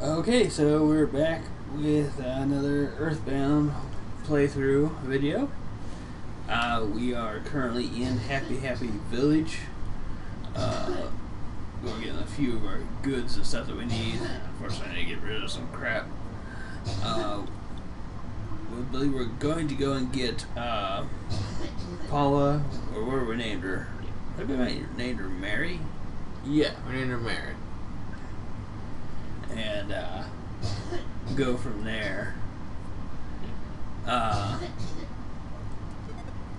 Okay, so we're back with another Earthbound playthrough video. We are currently in Happy Village. We're getting a few of our goods and stuff that we need. Unfortunately, I need to get rid of some crap. We believe we're going to go and get Paula, or what we named her? What did we named her? Mary? Yeah, we named her Mary. And go from there.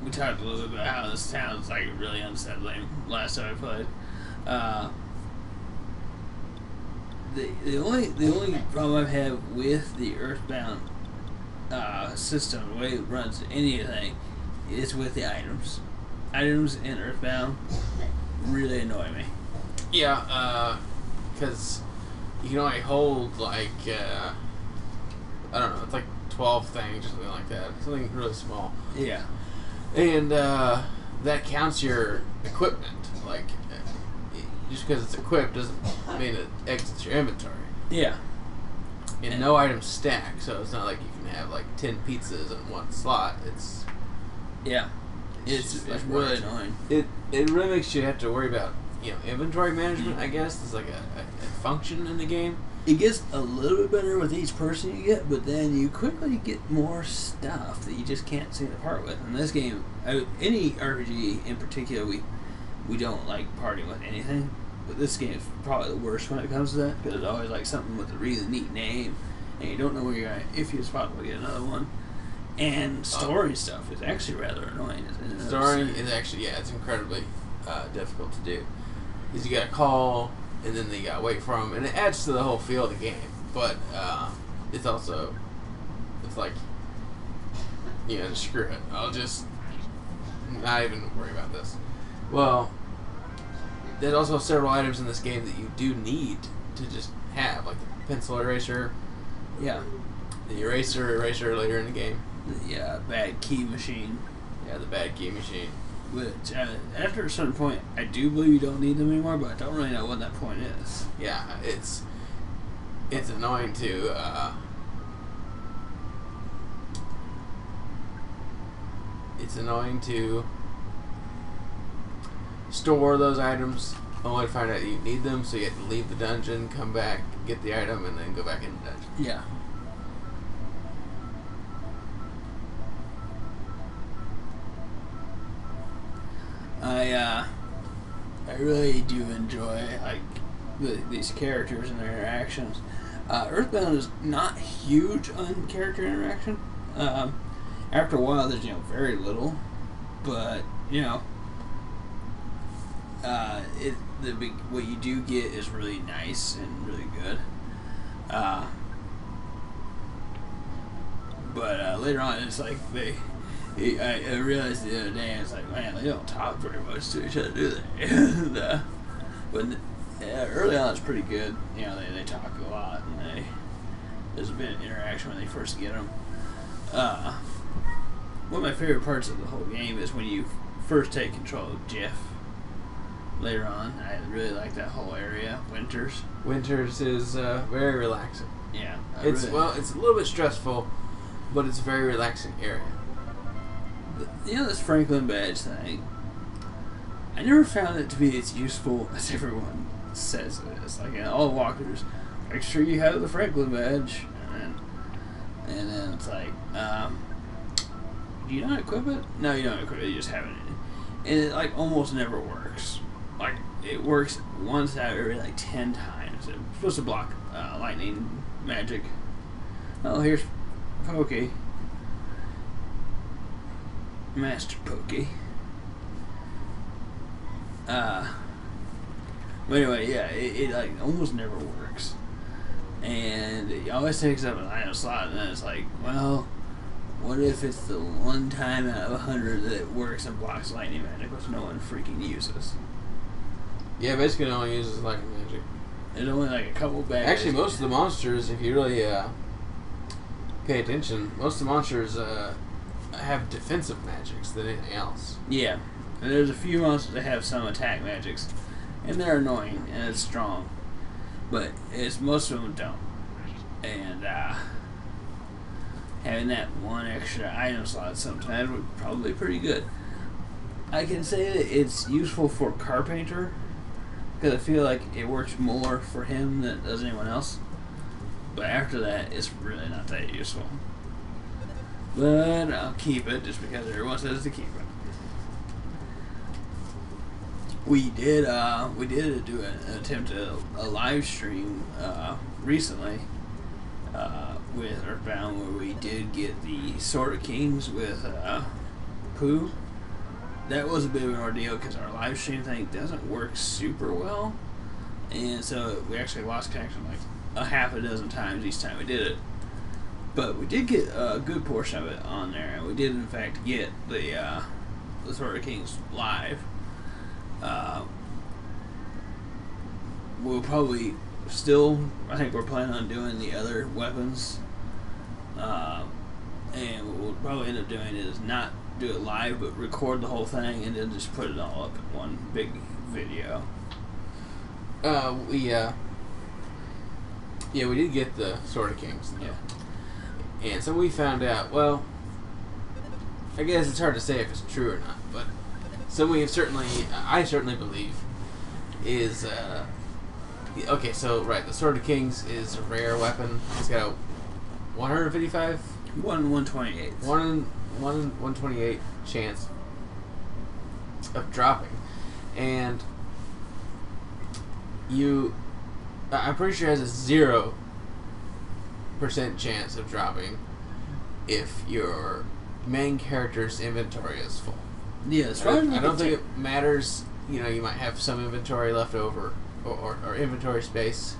We talked a little bit about how this town is like really unsettling last time I played. The only problem I have with the Earthbound system, the way it runs anything, is with the items. Items in Earthbound really annoy me. Yeah, because you can only hold like I don't know, it's like 12 things or something like that. Something really small. Yeah. And that counts your equipment. Like, just because it's equipped doesn't mean it exits your inventory. Yeah. And no items stack, so it's not like you can have like 10 pizzas in one slot. It's It's really annoying. It really makes you have to worry about inventory management. I guess is like a function in the game. It gets a little bit better with each person you get, but then you quickly get more stuff that you just can't seem to part with. In this game, any RPG in particular, we don't like parting with anything. But this game is probably the worst when it comes to that, because it's always like something with a really neat name, and you don't know where you're going if you're supposed to get another one. And story stuff is actually rather annoying. Story is actually, it's incredibly difficult to do. Because you got to call, and then you got to wait for them, and it adds to the whole feel of the game. But it's also, it's like, just screw it. I'll just not even worry about this. Well, there's also several items in this game that you do need to just have, like the pencil eraser. Yeah. The eraser later in the game. The bad key machine. Yeah, the bad key machine. Which, after a certain point, I do believe you don't need them anymore, but I don't really know what that point is. Yeah, it's annoying to store those items only to find out you need them, so you have to leave the dungeon, come back, get the item, and then go back in the dungeon. Yeah. I really do enjoy these characters and their interactions. Earthbound is not huge on character interaction. After a while, there's very little, but what you do get is really nice and really good. But later on, it's like I realized the other day, it's like, man, they don't talk very much to each other, do they? But early on, it's pretty good. They talk a lot, and there's a bit of interaction when they first get them. One of my favorite parts of the whole game is when you first take control of Jeff. Later on, I really like that whole area. Winters is very relaxing. Yeah, it's a little bit stressful, but it's a very relaxing area. This Franklin badge thing, I never found it to be as useful as everyone says it is. Like in all walkthroughs, make sure you have the Franklin badge, and then it's like, do you not equip it? No, you don't equip it. You just have it, and it like almost never works. Like it works once out of every 10 times. It's supposed to block lightning magic. Oh, here's Pokey. Master Pokey. But anyway, yeah, it almost never works. And it always takes up an item slot, and then it's like, well, what if it's the one time out of 100 that it works and blocks lightning magic, which no one freaking uses? Yeah, basically no one uses lightning magic. There's only a couple bad Actually, most of the monsters, if you really pay attention, most of the monsters have defensive magics than anything else. Yeah, and there's a few monsters that have some attack magics, and they're annoying and it's strong, but most of them don't. and having that one extra item slot sometimes would probably be pretty good. I can say that it's useful for Carpainter because I feel like it works more for him than it does anyone else. But after that, it's really not that useful. But I'll keep it just because everyone says to keep it. We did do an attempt at a live stream recently with Earthbound, where we did get the Sword of Kings with Pooh. That was a bit of an ordeal because our live stream thing doesn't work super well, and so we actually lost connection like a half a dozen times each time we did it. But we did get a good portion of it on there, and we did in fact get the Sword of Kings live. We'll probably still, I think we're planning on doing the other weapons, and what we'll probably end up doing is not do it live, but record the whole thing and then just put it all up in one big video. We did get the Sword of Kings, though. Yeah. And so we found out, well, I guess it's hard to say if it's true or not, but so we have I certainly believe, is, okay, so, right, the Sword of Kings is a rare weapon. It's got a 155? 1/128. 1/128 chance of dropping. And I'm pretty sure it has a 0% chance of dropping if your main character's inventory is full. Yeah, as I don't think it matters. You know, you might have some inventory left over, or inventory space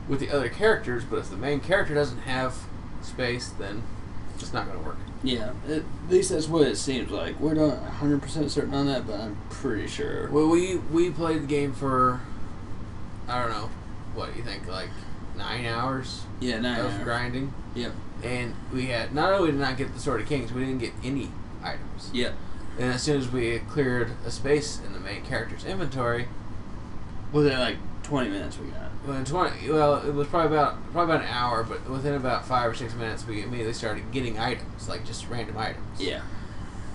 with the other characters, but if the main character doesn't have space, then it's not going to work. Yeah, at least that's what it seems like. We're not 100% certain on that, but I'm pretty sure. Well, we played the game for, I don't know, what do you think, like 9 hours? Yeah, 9 hours of grinding. Yep. And we had, not only did not get the Sword of Kings, we didn't get any items. Yep. And as soon as we cleared a space in the main character's inventory, within like 20 minutes we got it. It was probably about an hour, but within about 5 or 6 minutes, we immediately started getting items, like just random items. Yeah.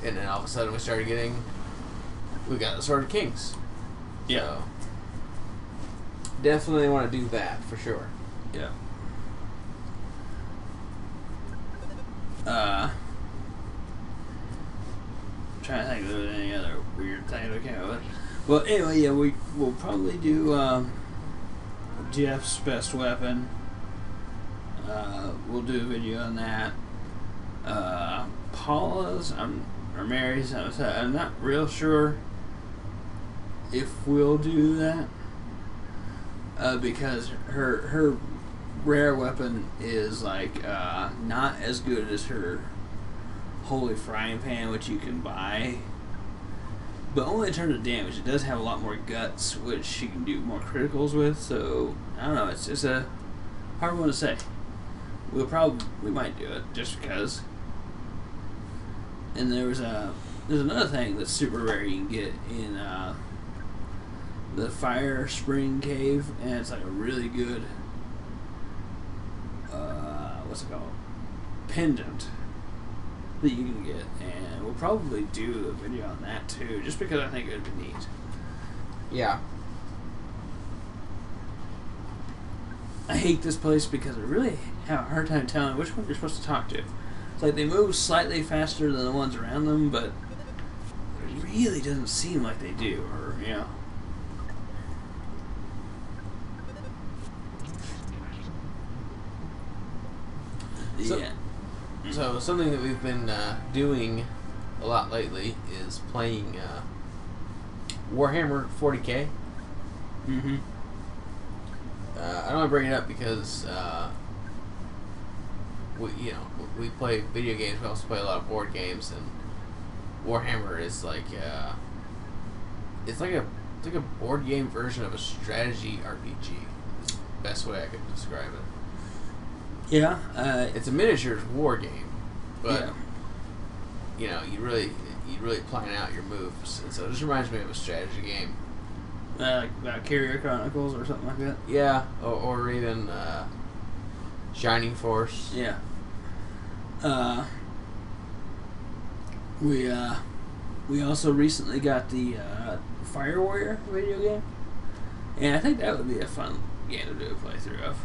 And then all of a sudden, we got the Sword of Kings. Yeah. So, definitely want to do that for sure. Yeah. Trying to think if there was any other weird thing we came up with. Well, anyway, yeah, we'll probably do Jeff's best weapon. We'll do a video on that. Paula's, or Mary's, I'm not real sure if we'll do that. Because her rare weapon is like not as good as her holy frying pan, which you can buy, but only in terms of damage. It does have a lot more guts, which she can do more criticals with. So I don't know, it's just a hard one to say. We might do it just because. And there's another thing that's super rare you can get in the Fire Spring Cave, and it's like a really good what's it called, pendant that you can get, and we'll probably do a video on that too, just because I think it would be neat. Yeah. I hate this place because I really have a hard time telling which one you're supposed to talk to. It's like they move slightly faster than the ones around them, but it really doesn't seem like they do, or, you know. So something that we've been doing a lot lately is playing Warhammer 40K. Mm-hmm. I don't want to bring it up because we play video games. We also play a lot of board games, and Warhammer is like it's like a board game version of a strategy RPG. Is the best way I could describe it. Yeah, it's a miniatures war game, but you really plan out your moves, and so it just reminds me of a strategy game. Like Carrier Chronicles or something like that. Yeah, or even Shining Force. Yeah. We also recently got the Fire Warrior video game, and I think that would be a fun game to do a playthrough of.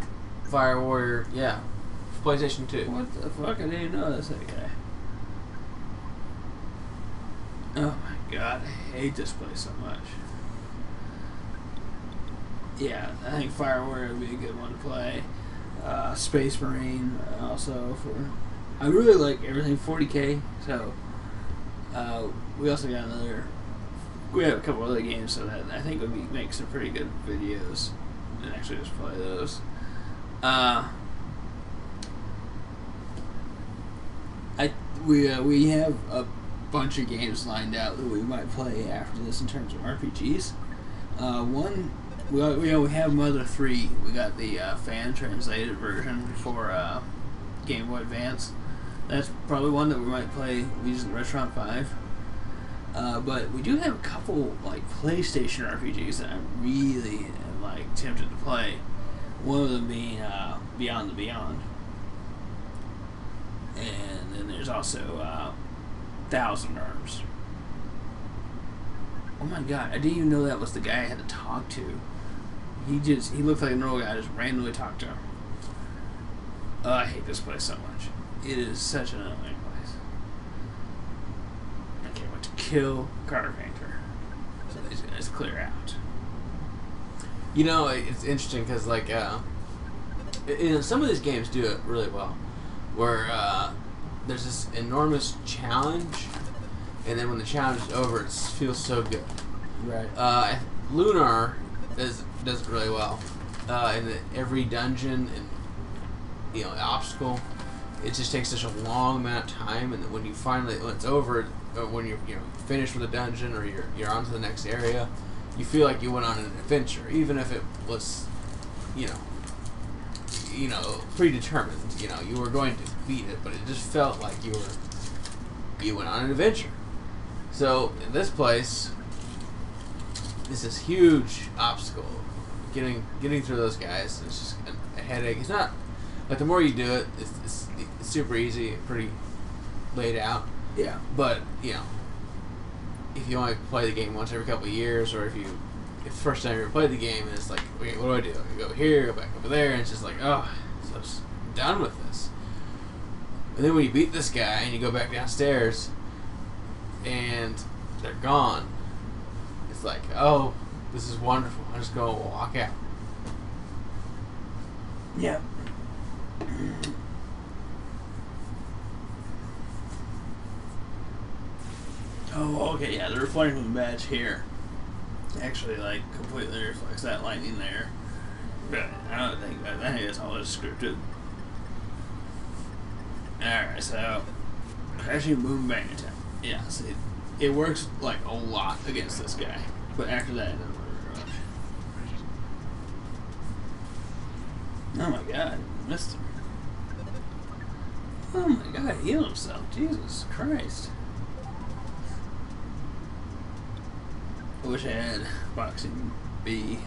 Fire Warrior, yeah. PlayStation 2. What the fuck? I didn't even know that's that guy. Oh my god, I hate this place so much. Yeah, I think Fire Warrior would be a good one to play. Space Marine also for. I really like everything 40K, so we also got another. We have a couple other games, so that I think would make some pretty good videos, and actually just play those. We have a bunch of games lined out that we might play after this in terms of RPGs. One. We have Mother 3. We got the fan translated version for Game Boy Advance. That's probably one that we might play using Restaurant 5. But we do have a couple like PlayStation RPGs that I'm really like tempted to play. One of them being Beyond the Beyond, and then there's also Thousand Arms. Oh my god! I didn't even know that was the guy I had to talk to. He looked like a normal guy. I just randomly talked to him. I hate this place so much. It is such an annoying place. I can't wait to kill Carpainter so these guys clear out. You know, it's interesting because like some of these games do it really well, where there's this enormous challenge, and then when the challenge is over, it feels so good. Right. Lunar does it really well. In every dungeon and obstacle, it just takes such a long amount of time, and when it's over, or when you're finished with a dungeon or you're on to the next area, you feel like you went on an adventure, even if it was predetermined. You were going to beat it, but it just felt like you went on an adventure. So in this place, it's this huge obstacle. Getting through those guys, it's just a headache. It's not like the more you do it, it's super easy, pretty laid out. Yeah. But if you only play the game once every couple of years, or if the first time you ever played the game, and it's like, okay, what do? I go here, go back over there, and it's just like, oh, so I'm just done with this. And then when you beat this guy and you go back downstairs, and they're gone, it's like, oh, this is wonderful. I'm just going to walk out. Yeah. Oh, okay, yeah, the reflecting badge here actually, like, completely reflects that lightning there. But I think that's all it's scripted. Alright, so crashing boom bang attack. Yeah, see, it works, like, a lot against this guy. But after that, it doesn't work very much. Oh my god, I missed him. Oh my god, he healed himself. Jesus Christ. I wish I had boxing B.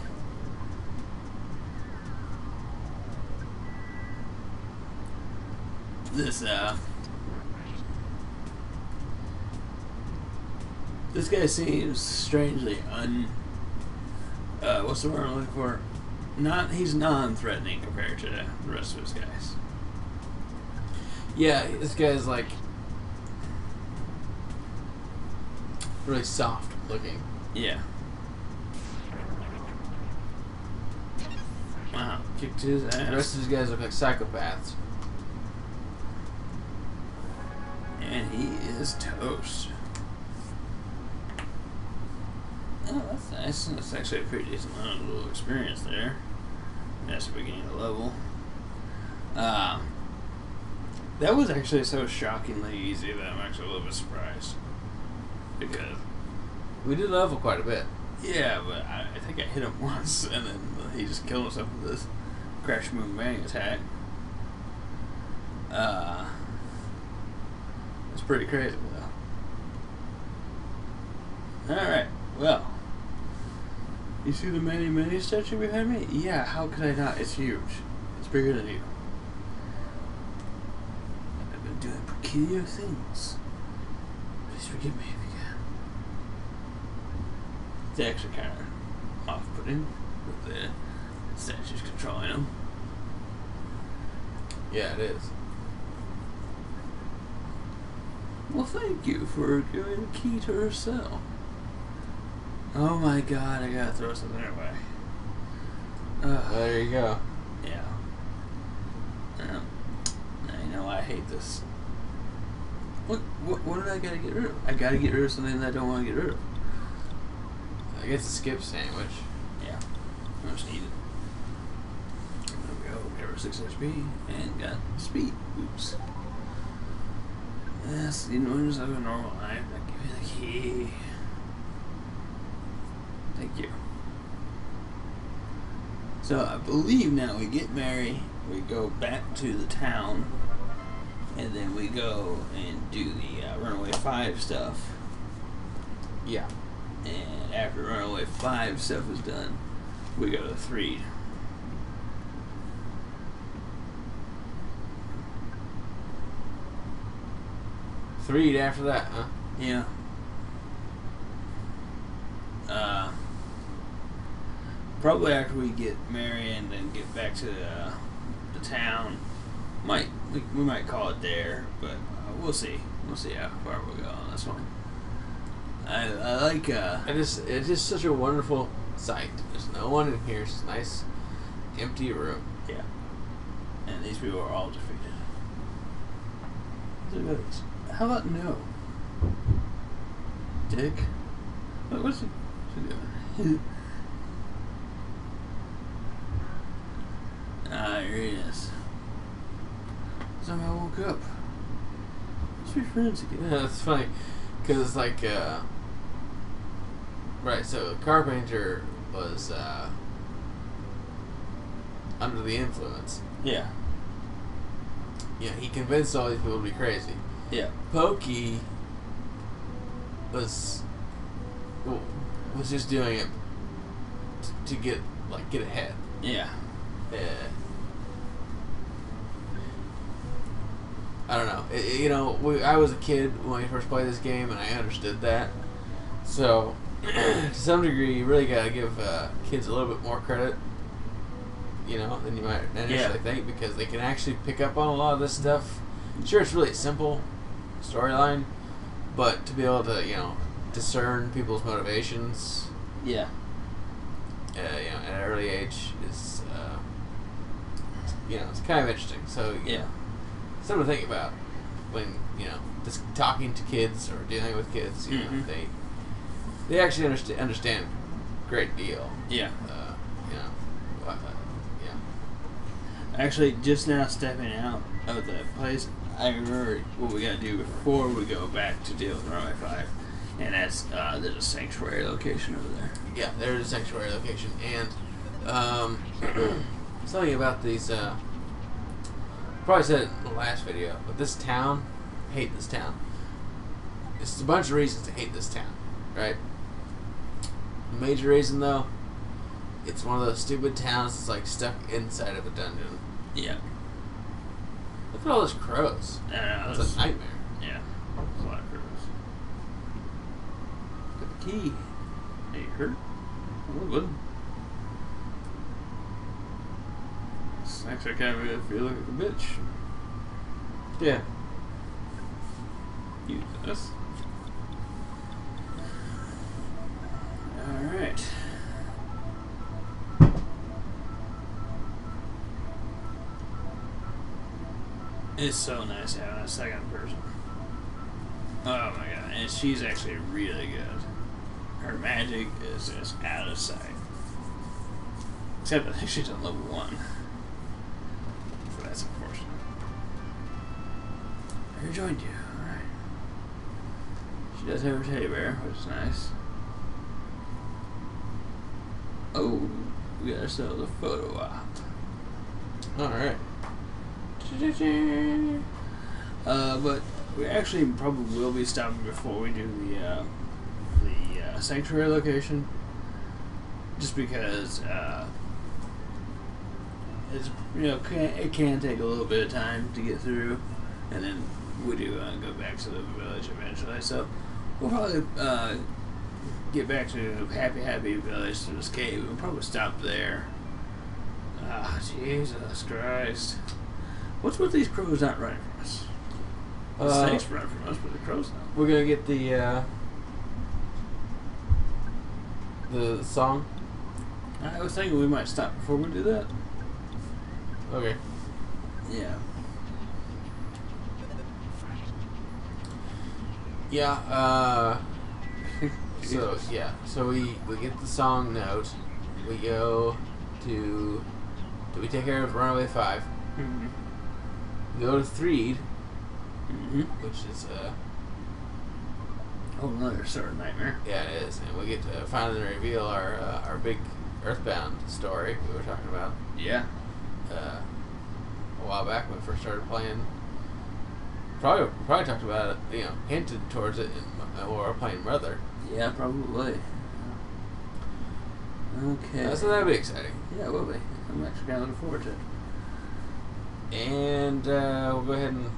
This guy seems strangely what's the word I'm looking for? He's non-threatening compared to the rest of his guys. Yeah, this guy's like really soft looking. Yeah. Wow, kicked his ass. The rest of these guys look like psychopaths. And he is toast. Oh, that's nice. That's actually a pretty decent amount of little experience there. That's the beginning of the level. That was actually so shockingly easy that I'm actually a little bit surprised. Because we did level quite a bit. Yeah, but I think I hit him once, and then he just killed himself with this crash boom bang attack. It's pretty crazy, though. Alright, well. You see the Manny Manny statue behind me? Yeah, how could I not? It's huge. It's bigger than you. I've been doing peculiar things. Please forgive me if you can. It's actually kind of off-putting with the statues controlling them. Yeah, it is. Well, thank you for giving the key to her cell. Oh my god, I gotta throw something away. Well, there you go. Yeah. I know I hate this. What did I gotta get rid of? I gotta get rid of something that I don't want to get rid of. I guess a skip sandwich. Yeah. I just need it. There we go. Give her 6 HP and got speed. Oops. Yes, the noise of a normal life. I give you the key. Thank you. So I believe now we get Mary, we go back to the town, and then we go and do the Runaway 5 stuff. Yeah. And after Runaway 5 stuff is done, we go to 3. Three after that, huh? Yeah. Probably after we get Mary and then get back to the town. We might call it there, but we'll see. We'll see how far we go on this one. I like. It's just such a wonderful sight. There's no one in here. It's a nice, empty room. Yeah. And these people are all defeated. How about no? Dick? What's he doing? Here he is. Somehow I woke up. Let's be friends again. Yeah, it's funny, because it's like, right, so Carpenter was, under the influence. Yeah. Yeah, he convinced all these people to be crazy. Yeah. Pokey was just doing it to get ahead. Yeah. I don't know. I was a kid when I first played this game, and I understood that. So, to some degree, you really gotta give kids a little bit more credit, than you might initially think, because they can actually pick up on a lot of this stuff. Sure, it's really a simple storyline, but to be able to, discern people's motivations, Yeah. at an early age is, it's kind of interesting. So, Yeah. something to think about when, just talking to kids or dealing with kids, Mhm. they actually understand a great deal. Yeah. Yeah. Actually, just now stepping out of the place, I remember what we gotta do before we go back to deal with Runaway 5. And that's, there's a sanctuary location over there. Yeah, there's a sanctuary location. And, something about these, probably said it in the last video, but this town, I hate this town. It's a bunch of reasons to hate this town, right? The major reason, though, it's one of those stupid towns that's like stuck inside of a dungeon. Yeah. Look at all those crows. It's a nightmare. Yeah. There's a lot of crows. Got the key. Hey, you hurt? A little bit. This actually kind of feel like a bitch. Yeah. Use this. Alright. It's so nice having a second person. Oh my god, and she's actually really good. Her magic is just out of sight. Except I think she's on level 1. So that's unfortunate. I rejoined you, alright. She does have her teddy bear, which is nice. Oh, we got ourselves a photo op. Alright. But we actually probably will be stopping before we do the sanctuary location. just because it's it can take a little bit of time to get through, and then we do go back to the village eventually. So we'll probably get back to Happy Village through this cave. We'll probably stop there. Ah, Jesus Christ! What's with these crows not running from us? The snakes run from us, but the crows don't. We're gonna get the song. I was thinking we might stop before we do that. Okay. Yeah. Yeah. So we get the song note. We go to. Do we take care of Runaway 5? Mm-hmm. We go to Threed, Mm-hmm. which is Oh, another sort of nightmare. yeah, it is, and we get to finally reveal our big Earthbound story we were talking about Yeah. a while back when we first started playing. Probably talked about it, hinted towards it when we were playing Brother. Yeah, probably. Okay. So that'll be exciting. Yeah, it will be. I'm actually kind of looking forward to it. And we'll go ahead and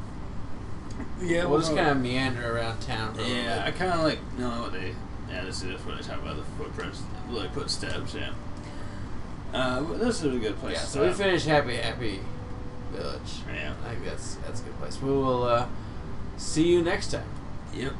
we'll just kind of meander around town for a little bit. I kind of like what they. Yeah, this is what they talk about, the footprints, like footsteps. Yeah. But this is a good place. Yeah, to so we stop. finished Happy Village. Yeah. I think that's a good place. We will see you next time. Yep.